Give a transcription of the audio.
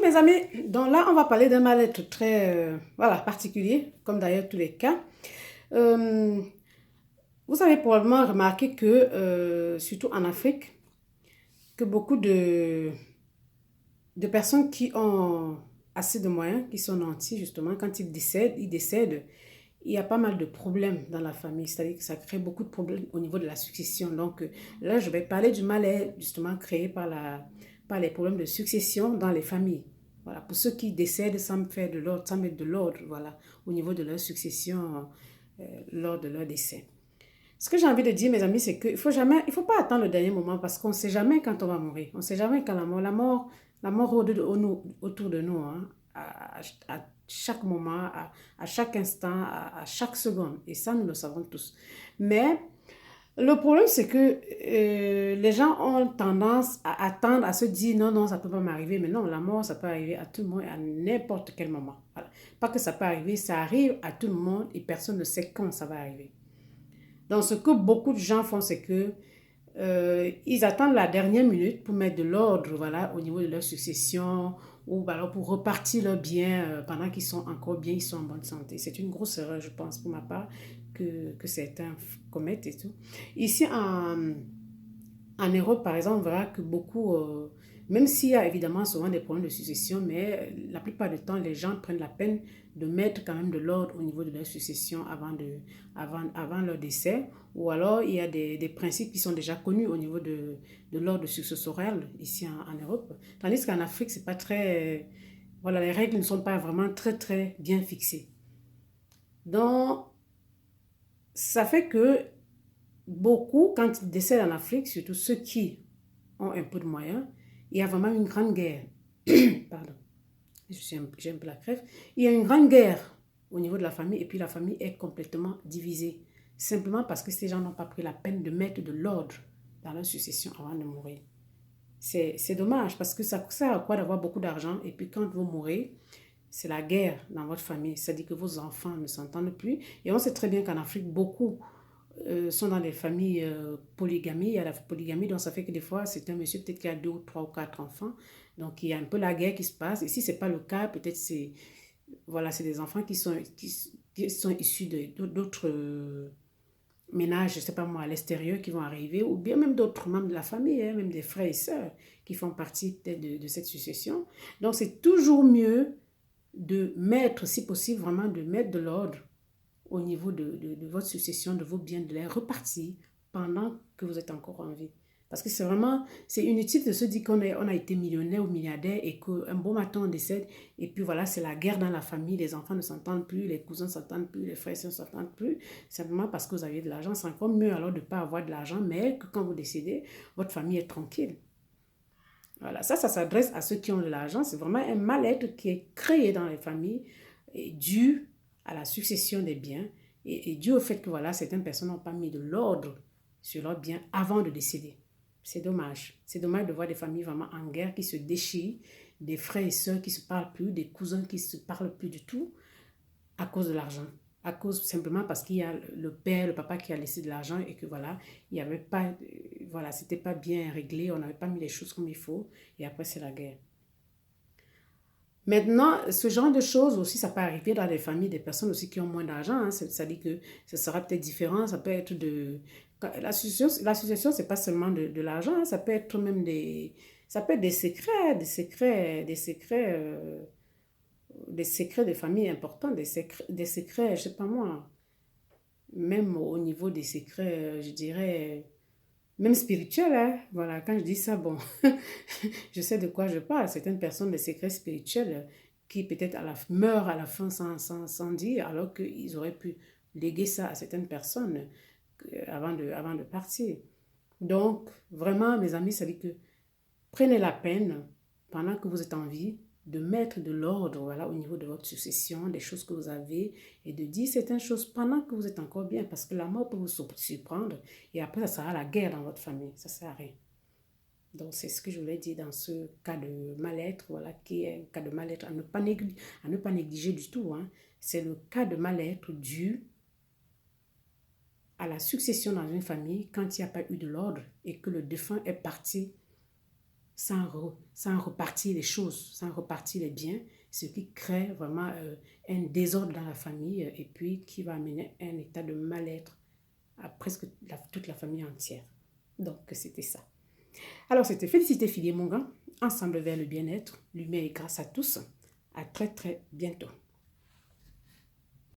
mes amis, donc là, on va parler d'un mal-être très voilà, particulier, comme d'ailleurs tous les cas. Euh, Vous avez probablement remarqué que, surtout en Afrique, que beaucoup de personnes qui ont assez de moyens, qui sont nantis, justement, quand ils décèdent, il y a pas mal de problèmes dans la famille. C'est-à-dire que ça crée beaucoup de problèmes au niveau de la succession. Donc là, je vais parler du mal-être, justement, créé par les problèmes de succession dans les familles. Voilà, pour ceux qui décèdent sans faire de l'ordre, sans mettre de l'ordre, voilà, au niveau de leur succession lors de leur décès. Ce que j'ai envie de dire, mes amis, c'est qu'il faut pas attendre le dernier moment parce qu'on ne sait jamais quand on va mourir. On ne sait jamais quand la mort autour de nous, hein, à chaque moment, à chaque instant, à chaque seconde. Et ça, nous le savons tous. Mais le problème, c'est que les gens ont tendance à attendre, à se dire non, non, ça ne peut pas m'arriver. Mais non, la mort, ça peut arriver à tout le monde, à n'importe quel moment. Voilà. Pas que ça peut arriver, ça arrive à tout le monde et personne ne sait quand ça va arriver. Donc, ce que beaucoup de gens font, c'est que ils attendent la dernière minute pour mettre de l'ordre, voilà, au niveau de leur succession ou alors pour repartir leurs biens pendant qu'ils sont encore bien, ils sont en bonne santé. C'est une grosse erreur, je pense, pour ma part, que certains commettent et tout. Ici, en Europe, par exemple, on verra que beaucoup, même s'il y a évidemment souvent des problèmes de succession, mais la plupart du temps, les gens prennent la peine de mettre quand même de l'ordre au niveau de leur succession avant leur décès. Ou alors, il y a des principes qui sont déjà connus au niveau de l'ordre successoral ici en Europe. Tandis qu'en Afrique, c'est pas très... voilà, les règles ne sont pas vraiment très, très bien fixées. Donc, ça fait que beaucoup, quand ils décèdent en Afrique, surtout ceux qui ont un peu de moyens, il y a vraiment une grande guerre. Pardon, j'ai un peu la crève. Il y a une grande guerre au niveau de la famille et puis la famille est complètement divisée. Simplement parce que ces gens n'ont pas pris la peine de mettre de l'ordre dans leur succession avant de mourir. C'est dommage parce que ça sert à quoi d'avoir beaucoup d'argent et puis quand vous mourrez, c'est la guerre dans votre famille. C'est-à-dire que vos enfants ne s'entendent plus. Et on sait très bien qu'en Afrique, beaucoup sont dans des familles polygamie. Il y a la polygamie, donc ça fait que des fois, c'est un monsieur peut-être qui a deux ou trois ou quatre enfants. Donc il y a un peu la guerre qui se passe. Et si ce n'est pas le cas, peut-être c'est voilà, c'est des enfants qui sont issus d'autres ménages, je ne sais pas moi, à l'extérieur qui vont arriver, ou bien même d'autres membres de la famille, hein, même des frères et sœurs qui font partie peut-être de cette succession. Donc c'est toujours mieux de mettre, si possible, vraiment de mettre de l'ordre au niveau de votre succession, de vos biens, de les repartir pendant que vous êtes encore en vie. Parce que c'est vraiment, c'est inutile de se dire on a été millionnaire ou milliardaire et qu'un bon matin on décède et puis voilà, c'est la guerre dans la famille, les enfants ne s'entendent plus, les cousins ne s'entendent plus, les frères et sœurs ne s'entendent plus, simplement parce que vous avez de l'argent. C'est encore mieux alors de ne pas avoir de l'argent, mais que quand vous décédez, votre famille est tranquille. Voilà, ça s'adresse à ceux qui ont de l'argent. C'est vraiment un mal-être qui est créé dans les familles et dû à la succession des biens et dû au fait que voilà, certaines personnes n'ont pas mis de l'ordre sur leurs biens avant de décéder. C'est dommage. C'est dommage de voir des familles vraiment en guerre qui se déchirent, des frères et sœurs qui ne se parlent plus, des cousins qui ne se parlent plus du tout à cause de l'argent. À cause simplement parce qu'il y a le père, le papa qui a laissé de l'argent et que voilà, il n'y avait pas, voilà, c'était pas bien réglé, on n'avait pas mis les choses comme il faut et après c'est la guerre. Maintenant, ce genre de choses aussi, ça peut arriver dans des familles, des personnes aussi qui ont moins d'argent, hein. Ça dit que ça sera peut-être différent, ça peut être de... L'association, c'est pas seulement de l'argent, hein, ça peut être même des... Ça peut être des secrets de famille importants, des secrets, je sais pas moi, même au niveau des secrets, je dirais, même spirituels, hein. Voilà, quand je dis ça, bon, je sais de quoi je parle. Certaines personnes, des secrets spirituels qui peut-être meurent à la fin sans dire, alors qu'ils auraient pu léguer ça à certaines personnes avant de partir. Donc, vraiment, mes amis, ça dit que prenez la peine, pendant que vous êtes en vie, de mettre de l'ordre voilà, au niveau de votre succession, des choses que vous avez, et de dire certaines choses pendant que vous êtes encore bien, parce que la mort peut vous surprendre, et après, ça sera la guerre dans votre famille. Ça ne sert à rien. Donc, c'est ce que je voulais dire dans ce cas de mal-être, voilà, qui est un cas de mal-être à ne pas négliger du tout, hein. C'est le cas de mal-être dû à la succession dans une famille quand il n'y a pas eu de l'ordre et que le défunt est parti sans repartir les choses, sans repartir les biens, ce qui crée vraiment un désordre dans la famille et puis qui va amener un état de mal-être à presque toute la famille entière. Donc, c'était ça. Alors, c'était Félicité Filier Mongan, ensemble vers le bien-être, l'humain et grâce à tous. À très, très bientôt.